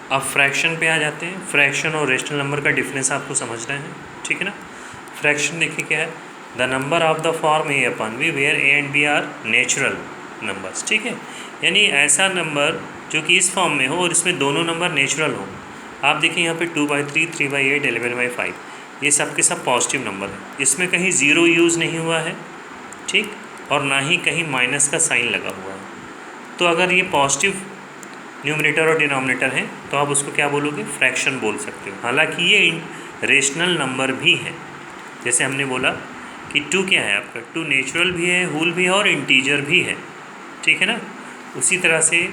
अब फ्रैक्शन पे आ जाते हैं। फ्रैक्शन और रेशनल नंबर का डिफरेंस आपको समझना है, ठीक है ना। फ्रैक्शन देखिए क्या है, the number of the form A upon B where A and B are natural numbers, ठीक है। यानी ऐसा नंबर जो कि इस फॉर्म में हो और इसमें दोनों नंबर नेचुरल हो। आप देखिए यहाँ पे 2/3, 3/8, 11/5 ये सब के सब पॉजिटिव नंबर है। इसमें कहीं ज़ीरो यूज़ नहीं हुआ है, ठीक, और ना ही कहीं माइनस का साइन लगा हुआ है। तो अगर ये पॉजिटिव न्यूमरेटर और डिनोमिनेटर हैं तो आप उसको क्या बोलोगे, फ्रैक्शन बोल सकते हो। हालांकि ये रेशनल नंबर भी है। जैसे हमने बोला कि 2 क्या है आपका, 2 नेचुरल भी है, होल भी है और इंटीजर भी है, ठीक है ना। उसी तरह से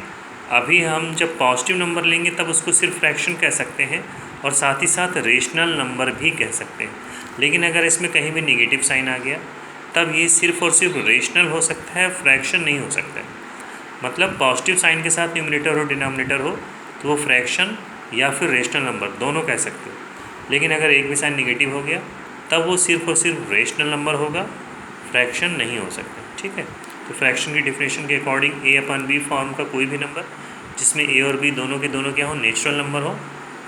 अभी हम जब पॉजिटिव नंबर लेंगे तब उसको सिर्फ फ्रैक्शन कह सकते हैं और साथ ही साथ रेशनल नंबर भी कह सकते हैं। लेकिन अगर इसमें कहीं भी नेगेटिव साइन आ गया तब ये सिर्फ और सिर्फ रेशनल हो सकता है, फ्रैक्शन नहीं हो सकता है। मतलब पॉजिटिव साइन के साथ न्यूमरेटर और डिनोमिनेटर हो तो वो फ्रैक्शन या फिर रेशनल नंबर दोनों कह सकते हो। लेकिन अगर एक भी साइन नेगेटिव हो गया तब वो सिर्फ और सिर्फ रेशनल नंबर होगा, फ्रैक्शन नहीं हो सकता, ठीक है। तो फ्रैक्शन की डिफिनेशन के अकॉर्डिंग ए अपॉन बी फॉर्म का कोई भी नंबर जिसमें ए और बी दोनों के दोनों क्या हो, नेचुरल नंबर हो,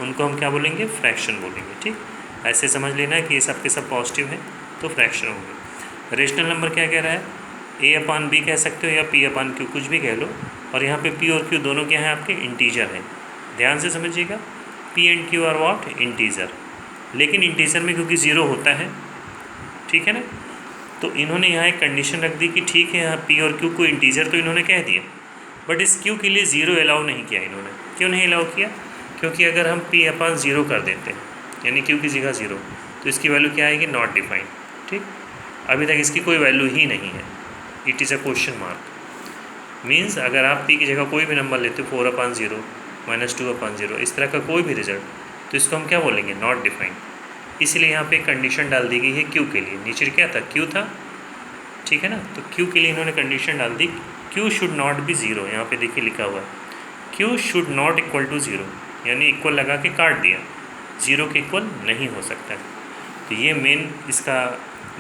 उनको हम क्या बोलेंगे, फ्रैक्शन बोलेंगे, ठीक। ऐसे समझ लेना कि ये सब के सब पॉजिटिव हैं तो फ्रैक्शन होंगे। रेशनल नंबर क्या कह रहा है, ए अपॉन बी कह सकते हो या पी अपॉन क्यू, कुछ भी कह लो। और यहाँ पे पी और क्यू दोनों क्या हैं आपके, इंटीजर हैं। ध्यान से समझिएगा, P and Q R what, integer. लेकिन इंटीजर में क्योंकि ज़ीरो होता है, ठीक है ना, तो इन्होंने यहाँ एक कंडीशन रख दी कि ठीक है यहाँ पी और क्यू को इंटीजर तो इन्होंने कह दिया, बट इस क्यू के लिए ज़ीरो अलाउ नहीं किया इन्होंने। क्यों नहीं अलाउ किया, क्योंकि अगर हम पी अपॉन ज़ीरो कर देते हैं यानी क्यू की जगह ज़ीरो तो इसकी वैल्यू क्या आएगी, नॉट डिफाइंड, ठीक। अभी तक इसकी कोई वैल्यू ही नहीं है, it is a question mark. Means अगर आप पी की जगह कोई भी नंबर लेते हो, 4/0, -2/0, इस तरह का कोई भी रिजल्ट, तो इसको हम क्या बोलेंगे, नॉट डिफाइंड। इसलिए यहाँ पे कंडीशन डाल दी गई है क्यू के लिए। नीचे क्या था, क्यू था, ठीक है ना। तो क्यू के लिए इन्होंने कंडीशन डाल दी, Q should not be zero. यहाँ पे देखिए लिखा हुआ है Q should not equal to zero, यानी इक्वल लगा के काट दिया, ज़ीरो के इक्वल नहीं हो सकता है। तो ये मेन इसका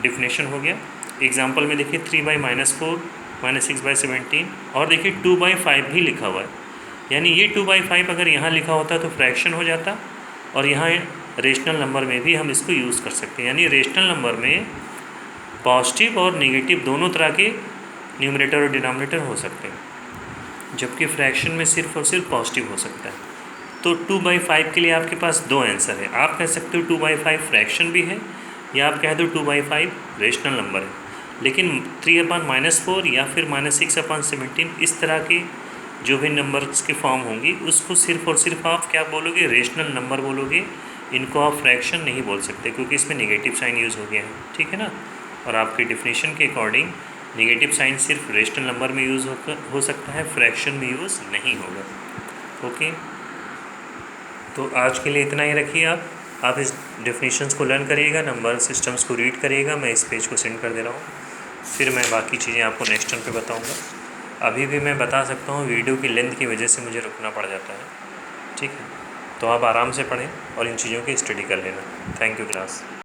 डिफिनेशन हो गया। एग्जाम्पल में देखिए 3/-4, -6/17 और देखिए 2/5 भी लिखा हुआ है। यानी ये 2/5 अगर यहाँ लिखा होता तो फ्रैक्शन हो जाता और यहाँ रेशनल नंबर में भी हम इसको यूज़ कर सकते हैं। यानी रेशनल नंबर में पॉजिटिव और नेगेटिव दोनों तरह के न्यूमरेटर और डिनोमिनेटर हो सकते हैं, जबकि फ्रैक्शन में सिर्फ और सिर्फ पॉजिटिव हो सकता है। तो 2/5 के लिए आपके पास दो आंसर है। आप कह सकते हो 2/5 फ्रैक्शन भी है या आप कह दो 2/5 रेशनल नंबर है। लेकिन 3/-4 या फिर -6/17 इस तरह के जो भी नंबर्स के फॉर्म होंगी उसको सिर्फ और सिर्फ आप क्या बोलोगे, रेशनल नंबर बोलोगे। इनको आप फ्रैक्शन नहीं बोल सकते क्योंकि इसमें नेगेटिव साइन यूज़ हो गया है, ठीक है ना। और आपके डिफिनेशन के अकॉर्डिंग नेगेटिव साइन सिर्फ रेशनल नंबर में यूज़ हो सकता है, फ्रैक्शन में यूज़ नहीं होगा, ओके। तो आज के लिए इतना ही रखिए। आप इस डेफिनेशंस को लर्न करिएगा, नंबर सिस्टम्स को रीड करिएगा। मैं इस पेज को सेंड कर दे रहा हूँ, फिर मैं बाकी चीज़ें आपको नेक्स्ट टर्म पे बताऊँगा। अभी भी मैं बता सकता हूँ, वीडियो की लेंथ की वजह से मुझे रुकना पड़ जाता है, ठीक है। तो आप आराम से पढ़ें और इन चीज़ों की स्टडी कर लेना। Thank you class.